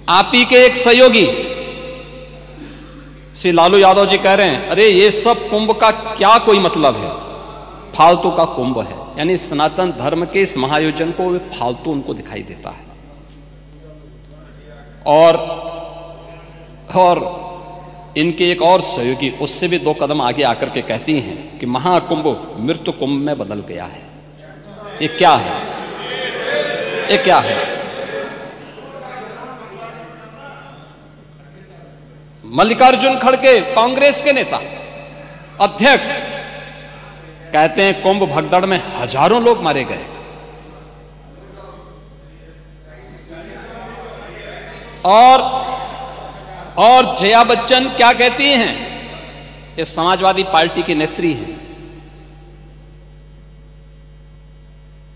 आप ही के एक सहयोगी श्री लालू यादव जी कह रहे हैं, अरे ये सब कुंभ का क्या कोई मतलब है, फालतू का कुंभ है। यानी सनातन धर्म के इस महायोजन को वे फालतू उनको दिखाई देता है। और इनके एक और सहयोगी उससे भी 2 कदम आगे आकर के कहती हैं कि महाकुंभ मृत्यु कुंभ में बदल गया है। ये क्या है? ये क्या है? मल्लिकार्जुन खड़गे कांग्रेस के नेता अध्यक्ष कहते हैं कुंभ भगदड़ में हजारों लोग मारे गए। और जया बच्चन क्या कहती हैं? ये समाजवादी पार्टी की नेत्री हैं।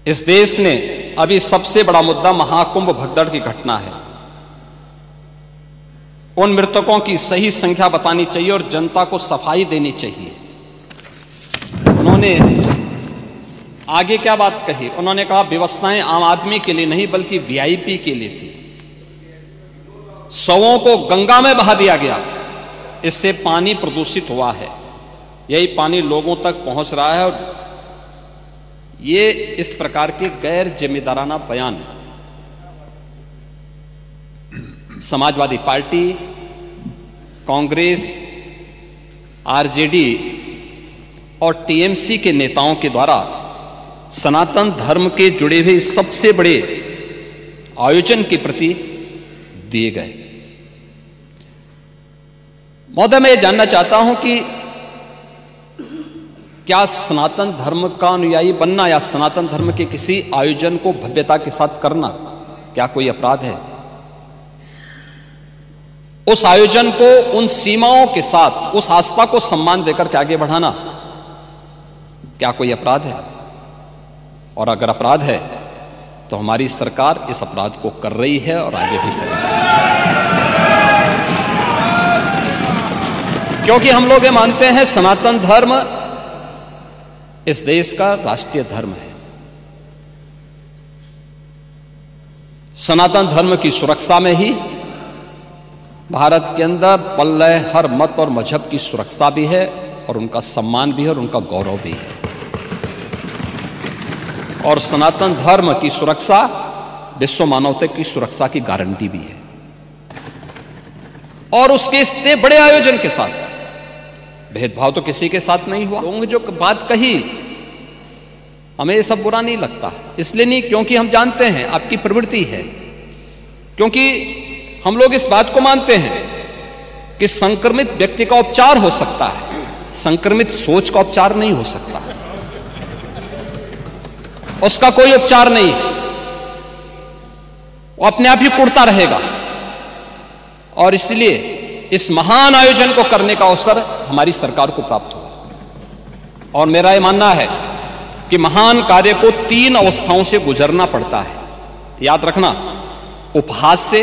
इस देश ने अभी सबसे बड़ा मुद्दा महाकुंभ भगदड़ की घटना है। उन मृतकों की सही संख्या बतानी चाहिए और जनता को सफाई देनी चाहिए। उन्होंने आगे क्या बात कही? उन्होंने कहा व्यवस्थाएं आम आदमी के लिए नहीं बल्कि वीआईपी के लिए थी। शवों को गंगा में बहा दिया गया, इससे पानी प्रदूषित हुआ है। यही पानी लोगों तक पहुंच रहा है। और ये इस प्रकार के गैर जिम्मेदाराना बयान समाजवादी पार्टी, कांग्रेस, आरजेडी और टीएमसी के नेताओं के द्वारा सनातन धर्म के जुड़े हुए सबसे बड़े आयोजन के प्रति दिए गए। महोदय, मैं ये जानना चाहता हूं कि क्या सनातन धर्म का अनुयायी बनना या सनातन धर्म के किसी आयोजन को भव्यता के साथ करना क्या कोई अपराध है? उस आयोजन को उन सीमाओं के साथ, उस आस्था को सम्मान देकर के आगे बढ़ाना क्या कोई अपराध है? और अगर अपराध है तो हमारी सरकार इस अपराध को कर रही है और आगे भी करेगी। क्योंकि हम लोग ये मानते हैं सनातन धर्म इस देश का राष्ट्रीय धर्म है। सनातन धर्म की सुरक्षा में ही भारत के अंदर पल रहे हर मत और मजहब की सुरक्षा भी है और उनका सम्मान भी है और उनका गौरव भी है। और सनातन धर्म की सुरक्षा विश्व मानवता की सुरक्षा की गारंटी भी है। और उसके इतने बड़े आयोजन के साथ भेदभाव तो किसी के साथ नहीं हुआ। लोगों ने जो बात कही हमें ये सब बुरा नहीं लगता, इसलिए नहीं क्योंकि हम जानते हैं आपकी प्रवृत्ति है, क्योंकि हम लोग इस बात को मानते हैं कि संक्रमित व्यक्ति का उपचार हो सकता है, संक्रमित सोच का उपचार नहीं हो सकता है। उसका कोई उपचार नहीं, वो अपने आप ही कुड़ता रहेगा। और इसलिए इस महान आयोजन को करने का अवसर हमारी सरकार को प्राप्त हुआ। और मेरा यह मानना है कि महान कार्य को 3 अवस्थाओं से गुजरना पड़ता है। याद रखना, उपहास से,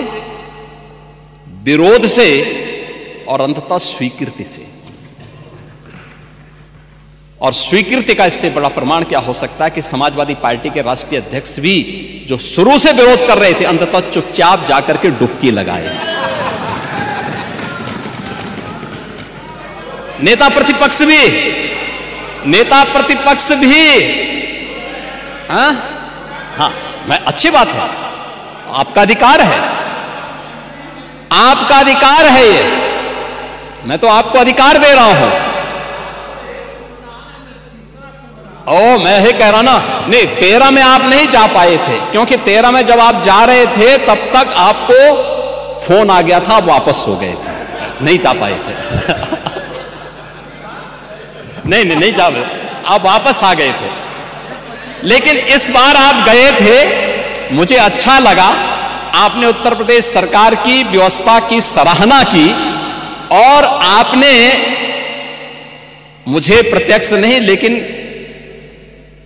विरोध से और अंततः स्वीकृति से। और स्वीकृति का इससे बड़ा प्रमाण क्या हो सकता है कि समाजवादी पार्टी के राष्ट्रीय अध्यक्ष भी जो शुरू से विरोध कर रहे थे अंततः चुपचाप जाकर के डुबकी लगाए। नेता प्रतिपक्ष भी हाँ, मैं अच्छी बात है, आपका अधिकार है, आपका अधिकार है ये, मैं तो आपको अधिकार दे रहा हूं। मैं ही कह रहा ना, नहीं 13 में आप नहीं जा पाए थे, क्योंकि 13 में जब आप जा रहे थे तब तक आपको फोन आ गया था, आप वापस हो गए थे, नहीं जा पाए थे। नहीं जा पाए, आप वापस आ गए थे। लेकिन इस बार आप गए थे, मुझे अच्छा लगा, आपने उत्तर प्रदेश सरकार की व्यवस्था की सराहना की और आपने मुझे प्रत्यक्ष नहीं लेकिन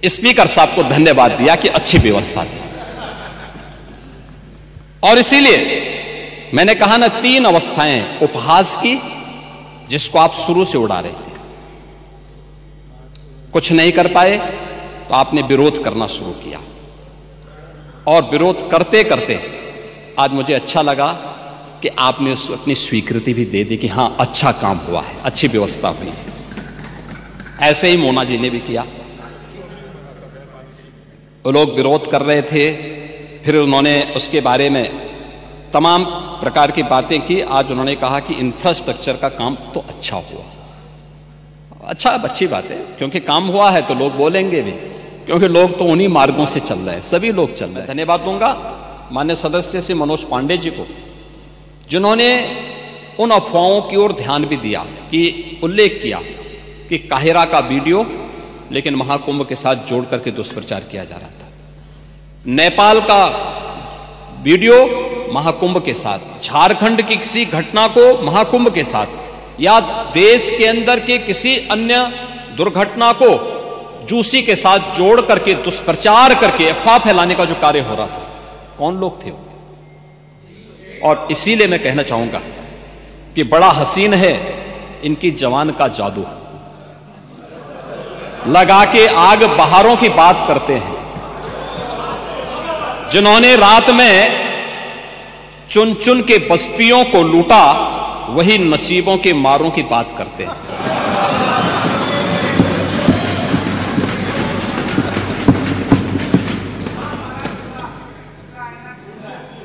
स्पीकर साहब को धन्यवाद दिया कि अच्छी व्यवस्था थी। और इसीलिए मैंने कहा ना, 3 अवस्थाएं उपहास की, जिसको आप शुरू से उड़ा रहे थे, कुछ नहीं कर पाए तो आपने विरोध करना शुरू किया। और विरोध करते करते आज मुझे अच्छा लगा कि आपने उसको अपनी स्वीकृति भी दे दी कि हाँ अच्छा काम हुआ है, अच्छी व्यवस्था हुई है। ऐसे ही मोना जी ने भी किया। वो लोग विरोध कर रहे थे, फिर उन्होंने उसके बारे में तमाम प्रकार की बातें की। आज उन्होंने कहा कि इंफ्रास्ट्रक्चर का काम तो अच्छा हुआ। अच्छा, अच्छी बात है, क्योंकि काम हुआ है तो लोग बोलेंगे भी, क्योंकि लोग तो उन्हीं मार्गों से चल रहे हैं, सभी लोग चल रहे हैं। धन्यवाद दूंगा माननीय सदस्य श्री मनोज पांडे जी को, जिन्होंने उन अफवाहों की ओर ध्यान भी दिया, कि उल्लेख किया कि काहिरा का वीडियो लेकिन महाकुंभ के साथ जोड़ करके दुष्प्रचार किया जा रहा था, नेपाल का वीडियो महाकुंभ के साथ, झारखंड की किसी घटना को महाकुंभ के साथ, या देश के अंदर के किसी अन्य दुर्घटना को जूसी के साथ जोड़ करके दुष्प्रचार करके अफवाह फैलाने का जो कार्य हो रहा था, कौन लोग थे वो? और इसीलिए मैं कहना चाहूंगा कि बड़ा हसीन है इनकी जवान का जादू, लगा के आग बहारों की बात करते हैं। जिन्होंने रात में चुन चुन के बस्तियों को लूटा, वही नसीबों के मारों की बात करते हैं।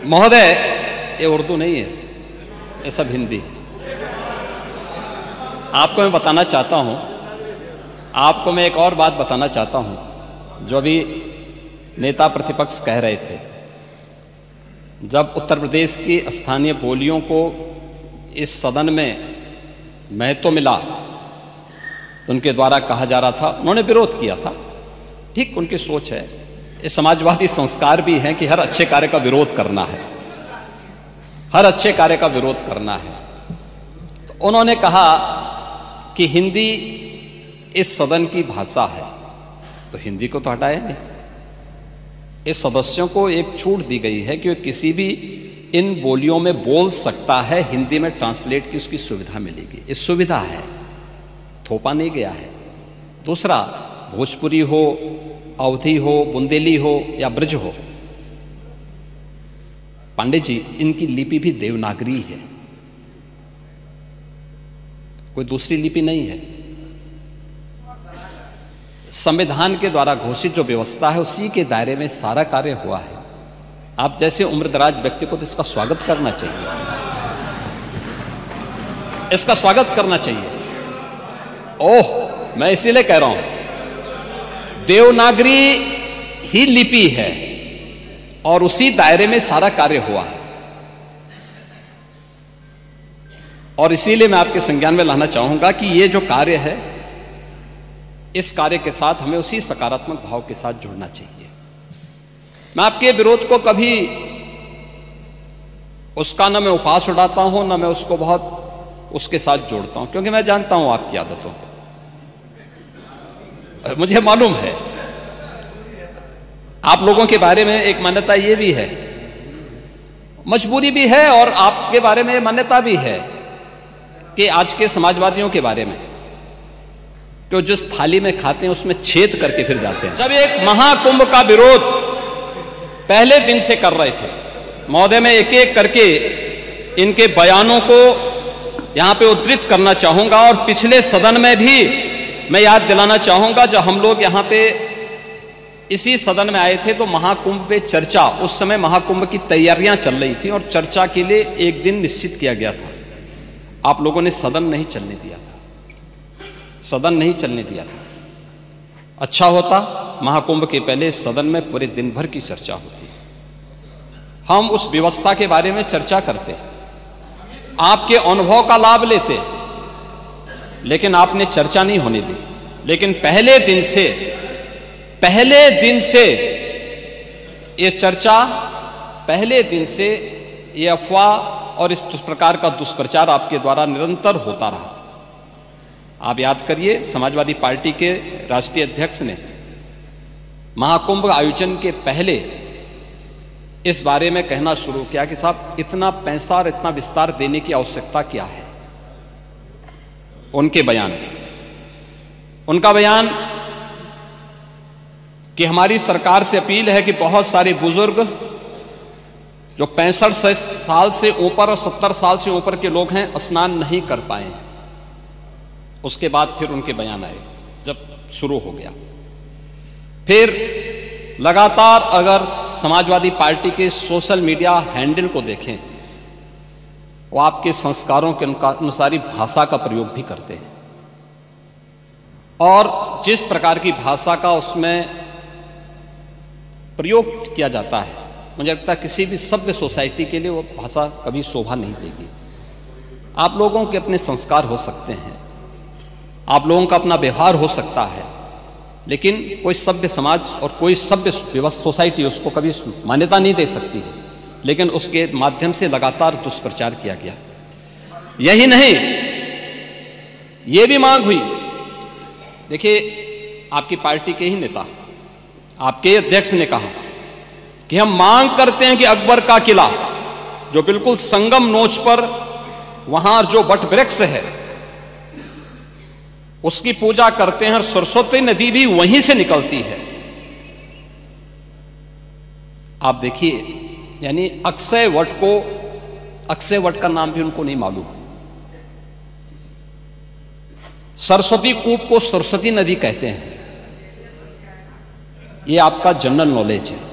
महोदय, ये उर्दू नहीं है, ये सब हिंदी। आपको मैं बताना चाहता हूं, आपको मैं एक और बात बताना चाहता हूं, जो अभी नेता प्रतिपक्ष कह रहे थे। जब उत्तर प्रदेश की स्थानीय बोलियों को इस सदन में महत्व मिला तो उनके द्वारा कहा जा रहा था, उन्होंने विरोध किया था, ठीक उनकी सोच है। ये समाजवादी संस्कार भी है कि हर अच्छे कार्य का विरोध करना है, हर अच्छे कार्य का विरोध करना है। तो उन्होंने कहा कि हिंदी इस सदन की भाषा है, तो हिंदी को तो हटाया नहीं। इस सदस्यों को एक छूट दी गई है कि वे किसी भी इन बोलियों में बोल सकता है, हिंदी में ट्रांसलेट की उसकी सुविधा मिलेगी। इस सुविधा है, थोपा नहीं गया है। दूसरा, भोजपुरी हो, अवधी हो, बुंदेली हो या ब्रज हो, पांडे जी इनकी लिपि भी देवनागरी है, कोई दूसरी लिपि नहीं है। संविधान के द्वारा घोषित जो व्यवस्था है उसी के दायरे में सारा कार्य हुआ है। आप जैसे उम्रदराज व्यक्ति को तो इसका स्वागत करना चाहिए, इसका स्वागत करना चाहिए। ओह, मैं इसीलिए कह रहा हूं, देवनागरी ही लिपि है और उसी दायरे में सारा कार्य हुआ है। और इसीलिए मैं आपके संज्ञान में लाना चाहूंगा कि ये जो कार्य है, इस कार्य के साथ हमें उसी सकारात्मक भाव के साथ जुड़ना चाहिए। मैं आपके विरोध को कभी उसका न मैं उपहास उड़ाता हूं, न मैं उसको बहुत उसके साथ जोड़ता हूं, क्योंकि मैं जानता हूं आपकी आदतों को, मुझे मालूम है। आप लोगों के बारे में एक मान्यता ये भी है, मजबूरी भी है, और आपके बारे में मान्यता भी है कि आज के समाजवादियों के बारे में, कि जिस थाली में खाते हैं उसमें छेद करके फिर जाते हैं। जब एक महाकुंभ का विरोध पहले दिन से कर रहे थे, महोदय मैं एक एक करके इनके बयानों को यहां पे उद्धृत करना चाहूंगा, और पिछले सदन में भी मैं याद दिलाना चाहूंगा, जब हम लोग यहां पे इसी सदन में आए थे तो महाकुंभ पे चर्चा, उस समय महाकुंभ की तैयारियां चल रही थी और चर्चा के लिए एक दिन निश्चित किया गया था। आप लोगों ने सदन नहीं चलने दिया था, सदन नहीं चलने दिया था। अच्छा होता महाकुंभ के पहले सदन में पूरे दिन भर की चर्चा होती, हम उस व्यवस्था के बारे में चर्चा करते, आपके अनुभव का लाभ लेते, लेकिन आपने चर्चा नहीं होने दी। लेकिन पहले दिन से ये चर्चा, पहले दिन से ये अफवाह और इस प्रकार का दुष्प्रचार आपके द्वारा निरंतर होता रहा। आप याद करिए, समाजवादी पार्टी के राष्ट्रीय अध्यक्ष ने महाकुंभ आयोजन के पहले इस बारे में कहना शुरू किया कि साहब इतना पैसा और इतना विस्तार देने की आवश्यकता क्या है। उनका बयान कि हमारी सरकार से अपील है कि बहुत सारे बुजुर्ग जो 65 साल से ऊपर और 70 साल से ऊपर के लोग हैं स्नान नहीं कर पाए हैं। उसके बाद फिर उनके बयान आए जब शुरू हो गया। फिर लगातार अगर समाजवादी पार्टी के सोशल मीडिया हैंडल को देखें, वो आपके संस्कारों के अनुसार ही भाषा का प्रयोग भी करते हैं, और जिस प्रकार की भाषा का उसमें प्रयोग किया जाता है, मुझे लगता है किसी भी सभ्य सोसाइटी के लिए वो भाषा कभी शोभा नहीं देगी। आप लोगों के अपने संस्कार हो सकते हैं, आप लोगों का अपना व्यवहार हो सकता है, लेकिन कोई सभ्य समाज और कोई सभ्य व्यवस्था सोसाइटी उसको कभी मान्यता नहीं दे सकती है। लेकिन उसके माध्यम से लगातार दुष्प्रचार किया गया। यही नहीं, यह भी मांग हुई, देखिए आपकी पार्टी के ही नेता, आपके अध्यक्ष ने कहा कि हम मांग करते हैं कि अकबर का किला जो बिल्कुल संगम नोच पर वहां जो वट वृक्ष है उसकी पूजा करते हैं, और सरस्वती नदी भी वहीं से निकलती है। आप देखिए, यानी अक्षय वट को, अक्षय वट का नाम भी उनको नहीं मालूम। सरस्वती कूप को सरस्वती नदी कहते हैं। ये आपका जनरल नॉलेज है।